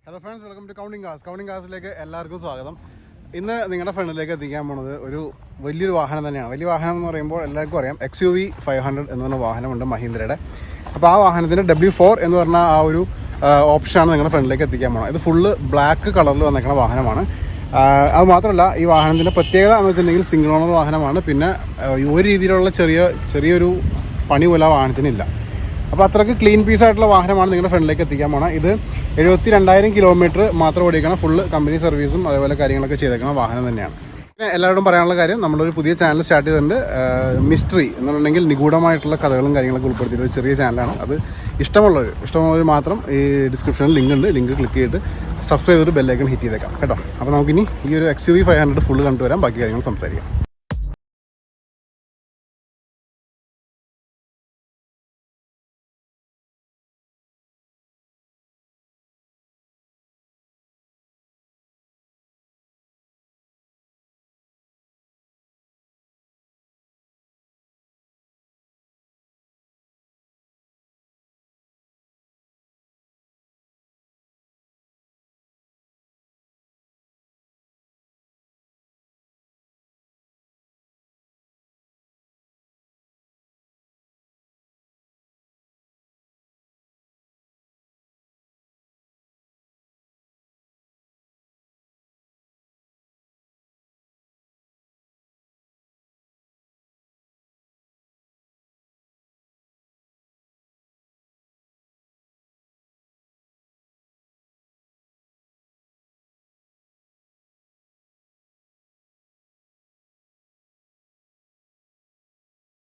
Hello friends, welcome to counting കാസിലേക്ക് എല്ലാവർക്കും സ്വാഗതം. ഇന്ന് നിങ്ങളുടെ ഫ്രണ്ടിലേക്ക് എത്തിക്കാൻ പോണത് ഒരു വലിയൊരു വാഹനം തന്നെയാണ്. വലിയ വാഹനം എന്ന് പറയുമ്പോൾ എല്ലാവർക്കും അറിയാം, XUV 500 എന്ന് പറഞ്ഞ വാഹനമുണ്ട് മഹീന്ദ്രയുടെ. അപ്പോൾ ആ വാഹനത്തിൻ്റെ W4 എന്ന് പറഞ്ഞ ആ ഒരു ഓപ്ഷനാണ് നിങ്ങളുടെ ഫ്രണ്ടിലേക്ക് എത്തിക്കാൻ പോകുന്നത്. ഇത് ഫുള്ള് ബ്ലാക്ക് കളറിൽ വന്നേക്കുന്ന വാഹനമാണ്. അത് മാത്രമല്ല, ഈ വാഹനത്തിൻ്റെ പ്രത്യേകത എന്ന് വെച്ചിട്ടുണ്ടെങ്കിൽ സിംഗിൾ ഓണർ വാഹനമാണ്. പിന്നെ ഒരു രീതിയിലുള്ള ചെറിയൊരു പണി പോലെ വാഹനത്തിനില്ല. അപ്പോൾ അത്രയ്ക്ക് ക്ലീൻ പീസായിട്ടുള്ള വാഹനമാണ് നിങ്ങളുടെ ഫ്രണ്ടിലേക്ക് എത്തിക്കാൻ പോകണം. ഇത് 72,000 കിലോമീറ്റർ മാത്രം ഓടിക്കണം. ഫുള്ള് കമ്പനി സർവീസും അതേപോലെ കാര്യങ്ങളൊക്കെ ചെയ്തേക്കുന്ന വാഹനം തന്നെയാണ്. പിന്നെ എല്ലാവരോടും പറയാനുള്ള കാര്യം, നമ്മളൊരു പുതിയ ചാനൽ സ്റ്റാർട്ട് ചെയ്തിട്ടുണ്ട്. മിസ്റ്ററി എന്നുണ്ടെങ്കിൽ നിഗൂഢമായിട്ടുള്ള കഥകളും കാര്യങ്ങളൊക്കെ ഉൾപ്പെടുത്തിയിട്ട് ഒരു ചെറിയ ചാനലാണ്. അത് ഇഷ്ടമുള്ളവർ മാത്രം ഈ ഡിസ്ക്രിപ്ഷനിൽ ലിങ്ക് ക്ലിക്ക് ചെയ്തിട്ട് സബ്സ്ക്രൈബ് ചെയ്തിട്ട് ബെല്ലൈക്കൺ ഹിറ്റ് ചെയ്തേക്കാം കേട്ടോ. അപ്പോൾ നമുക്കിനി ഈ ഒരു XUV 500 ഫുള്ള് കണ്ടുവരാം, ബാക്കി കാര്യങ്ങൾ സംസാരിക്കാം.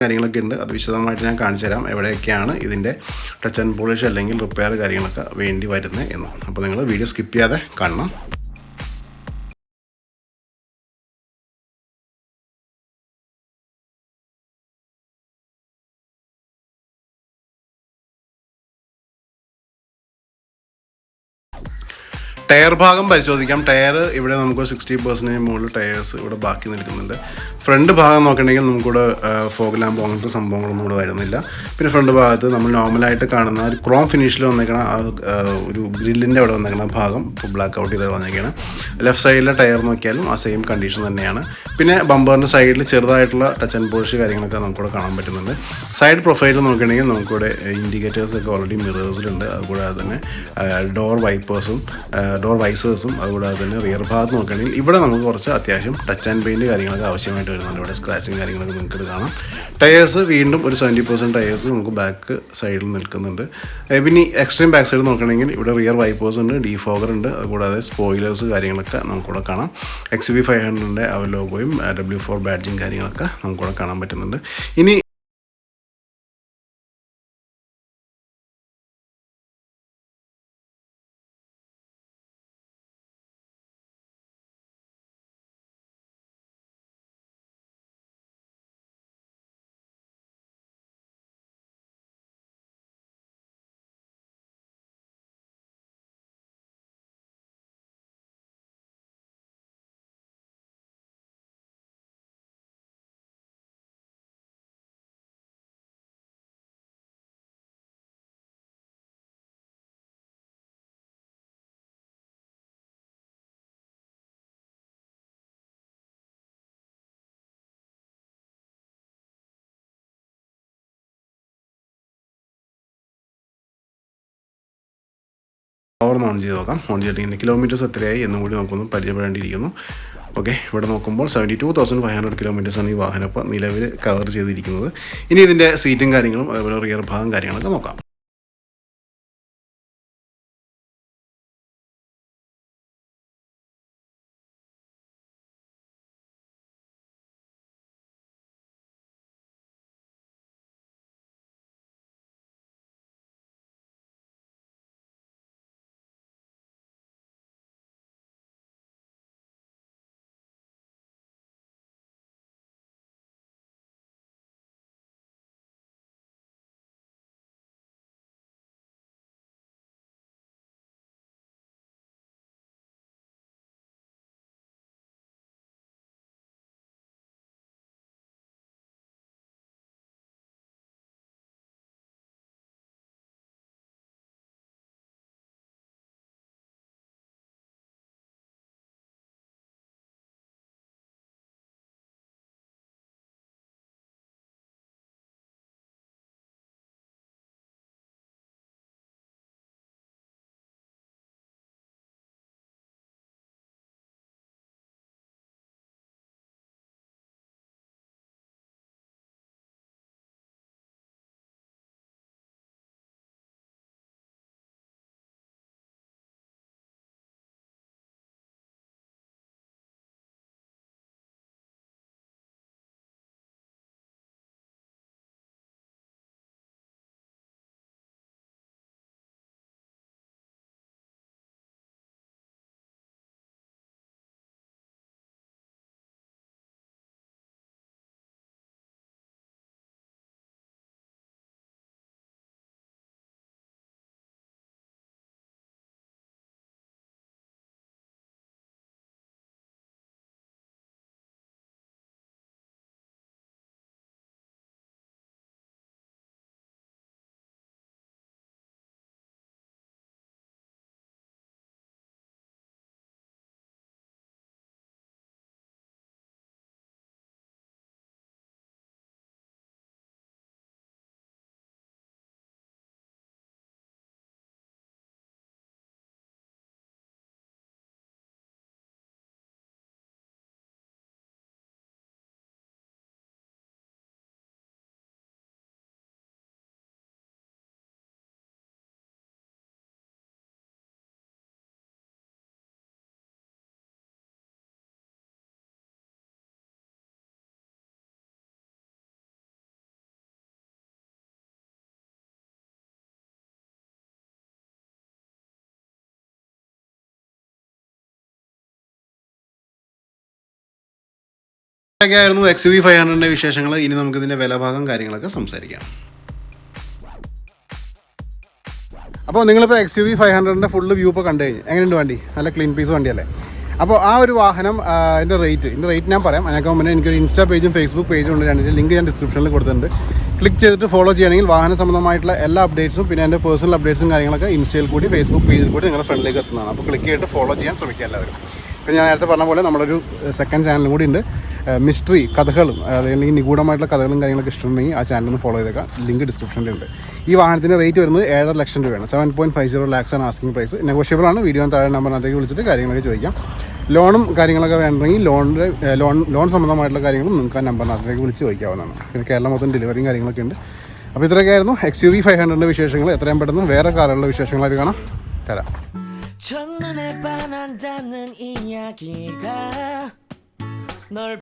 കാര്യങ്ങളൊക്കെ ഉണ്ട്, അത് വിശദമായിട്ട് ഞാൻ കാണിച്ചു തരാം. എവിടെയൊക്കെയാണ് ഇതിൻ്റെ ടച്ച് ആൻഡ് പോളിഷ് അല്ലെങ്കിൽ റിപ്പയർ കാര്യങ്ങളൊക്കെ വേണ്ടി വരുന്നത് എന്ന്. അപ്പോൾ നിങ്ങൾ വീഡിയോ സ്കിപ്പ് ചെയ്യാതെ കാണണം. ടയർ ഭാഗം പരിശോധിക്കാം. ടയർ ഇവിടെ നമുക്ക് 60% മുകളിൽ ടയേഴ്സ് ഇവിടെ ബാക്കി നിൽക്കുന്നുണ്ട്. ഫ്രണ്ട് ഭാഗം നോക്കണമെങ്കിൽ നമുക്കിവിടെ ഫോഗ് ലാമ്പ് അങ്ങനത്തെ സംഭവങ്ങളൊന്നും ഇവിടെ വരുന്നില്ല. പിന്നെ ഫ്രണ്ട് ഭാഗത്ത് നമ്മൾ നോർമലായിട്ട് കാണുന്ന ഒരു ക്രോം ഫിനിഷിൽ വന്നേക്കണ ഒരു ഗ്രില്ലിൻ്റെ അവിടെ വന്നേക്കണ ഭാഗം ഇപ്പോൾ ബ്ലാക്ക് ഔട്ട് ചെയ്ത് വന്നേക്കാണ്. ലെഫ്റ്റ് സൈഡിലെ ടയർ നോക്കിയാലും ആ സെയിം കണ്ടീഷൻ തന്നെയാണ്. പിന്നെ ബമ്പറിൻ്റെ സൈഡിൽ ചെറുതായിട്ടുള്ള ടച്ച് ആൻഡ് പോളിഷ് കാര്യങ്ങളൊക്കെ നമുക്കിവിടെ കാണാൻ പറ്റുന്നുണ്ട്. സൈഡ് പ്രൊഫൈൽ നോക്കുകയാണെങ്കിൽ നമുക്കിവിടെ ഇൻഡിക്കേറ്റേഴ്സൊക്കെ ഓൾറെഡി മിറേഴ്സിലുണ്ട്. അതുകൂടാതെ തന്നെ ഡോർ വൈസേഴ്സും അതുകൂടാതെ തന്നെ റിയർ ഭാഗത്ത് നോക്കുകയാണെങ്കിൽ ഇവിടെ നമുക്ക് കുറച്ച് അത്യാവശ്യം ടച്ച് ആൻഡ് പെയിൻറ്റ് കാര്യങ്ങളൊക്കെ ആവശ്യമായിട്ട് വരുന്നുണ്ട്. ഇവിടെ സ്ക്രാച്ചും കാര്യങ്ങളൊക്കെ നിങ്ങൾക്ക് കാണാം. ടയേഴ്സ് വീണ്ടും ഒരു 70% ടയേഴ്സ് നമുക്ക് ബാക്ക് സൈഡിൽ നിൽക്കുന്നുണ്ട്. പിന്നെ എക്സ്ട്രീം ബാക്ക് സൈഡ് നോക്കുകയാണെങ്കിൽ ഇവിടെ റിയർ വൈപ്പേഴ്സ് ഉണ്ട്, ഡീഫോഗർ ഉണ്ട്, അതുകൂടാതെ സ്പോയിലേഴ്സ് കാര്യങ്ങളൊക്കെ നമുക്കിവിടെ കാണാം. XUV 500 ആ ലോഗോയും W4 ബാഡ്ജിങ് കാര്യങ്ങളൊക്കെ നമുക്കിവിടെ കാണാൻ പറ്റുന്നുണ്ട്. ഇനി പവർ ഓൺ ചെയ്ത് നോക്കാം. ഓൺ ചെയ്തിട്ട് കിലോമീറ്റേഴ്സ് എത്രയായി എന്നും കൂടി നമുക്കൊന്ന് പരിചയപ്പെടേണ്ടിയിരിക്കുന്നു. ഓക്കെ, ഇവിടെ നോക്കുമ്പോൾ 72,500 കിലോമീറ്റേഴ്സാണ് ഈ വാഹനം ഇപ്പോൾ നിലവിൽ കവർ ചെയ്തിരിക്കുന്നത്. ഇനി ഇതിൻ്റെ സീറ്റും കാര്യങ്ങളും അതുപോലെ റിയർ ഭാഗം കാര്യങ്ങളൊക്കെ നോക്കാം. ആയിരുന്നു XUV 500ൻ്റെ വിശേഷങ്ങൾ. ഇനി നമുക്കിതിൻ്റെ വിലഭാഗം കാര്യങ്ങളൊക്കെ സംസാരിക്കാം. അപ്പോൾ നിങ്ങളിപ്പോൾ XUV 500ൻ്റെ ഫുള്ള് വ്യൂ ഇപ്പോൾ കണ്ടു കഴിഞ്ഞു. എങ്ങനെയുണ്ട് വണ്ടി? നല്ല ക്ലീൻ പീസ് വണ്ടിയല്ലേ? അപ്പോൾ ആ ഒരു വാഹനം ഇതിൻ്റെ റേറ്റ് ഞാൻ പറയാം. അതിനൊക്കെ മുന്നേ എനിക്കൊരു ഇൻസ്റ്റാ പേജും ഫേസ്ബുക്ക് പേജും ഉണ്ട്. രണ്ടിൻ്റെ ലിങ്ക് ഞാൻ ഡിസ്ക്രിപ്ഷനിൽ കൊടുത്തിട്ടുണ്ട്. ക്ലിക്ക് ചെയ്തിട്ട് ഫോളോ ചെയ്യുകയാണെങ്കിൽ വാഹന സംബന്ധമായിട്ടുള്ള എല്ലാ അപ്ഡേറ്റ്സും പിന്നെ എൻ്റെ പേഴ്സണൽ അപ്ഡേറ്റ്സും കാര്യങ്ങളൊക്കെ ഇൻസ്റ്റയിൽ കൂടി ഫേസ്ബുക്ക് പേജിൽ കൂടി നിങ്ങളുടെ ഫ്രണ്ടിലേക്ക് എത്തുന്നതാണ്. അപ്പോൾ ക്ലിക്ക് ചെയ്തിട്ട് ഫോളോ ചെയ്യാൻ ശ്രമിക്കുക എല്ലാവരും. പിന്നെ ഞാൻ നേരത്തെ പറഞ്ഞ പോലെ നമ്മളൊരു സെക്കൻഡ് ചാനലും കൂടി ഉണ്ട്, മിസ്റ്ററി കഥകളും അല്ലെങ്കിൽ നിഗൂഢമായിട്ടുള്ള കഥകളും കാര്യങ്ങളൊക്കെ ഇഷ്ടമുണ്ടെങ്കിൽ ആ ചാനലൊന്ന് ഫോളോ ചെയ്തേക്കാം. ലിങ്ക് ഡിസ്ക്രിപ്ഷനിലുണ്ട്. ഈ വാഹനത്തിൻ്റെ റേറ്റ് വരുന്നത് 7.5 ലക്ഷം രൂപയാണ്. 7.50 lakhs ആണ് ആസ്കിംഗ് പ്രൈസ്. നെഗോഷ്യബിൾ ആണ്. വീഡിയോ താഴെ നമ്പറിനകത്തേക്ക് വിളിച്ചിട്ട് കാര്യങ്ങളൊക്കെ ചോദിക്കാം. ലോണും കാര്യങ്ങളൊക്കെ വേണമെങ്കിൽ ലോൺ സംബന്ധമായിട്ടുള്ള കാര്യങ്ങളും നിങ്ങൾക്ക് ആ നമ്പറിനകത്തേക്ക് വിളിച്ച് ചോദിക്കാവുന്നതാണ്. പിന്നെ കേരളം മൊത്തം ഡെലിവറിയും കാര്യങ്ങളൊക്കെ ഉണ്ട്. അപ്പോൾ ഇത്രയൊക്കെയായിരുന്നു XUV 500ൻ്റെ വിശേഷങ്ങൾ. എത്രയും പെട്ടെന്ന് വേറെ കാറുകളുടെ വിശേഷങ്ങളായിട്ട് കാണാം. തരാം. 첫눈에 반한다는 이야기가 널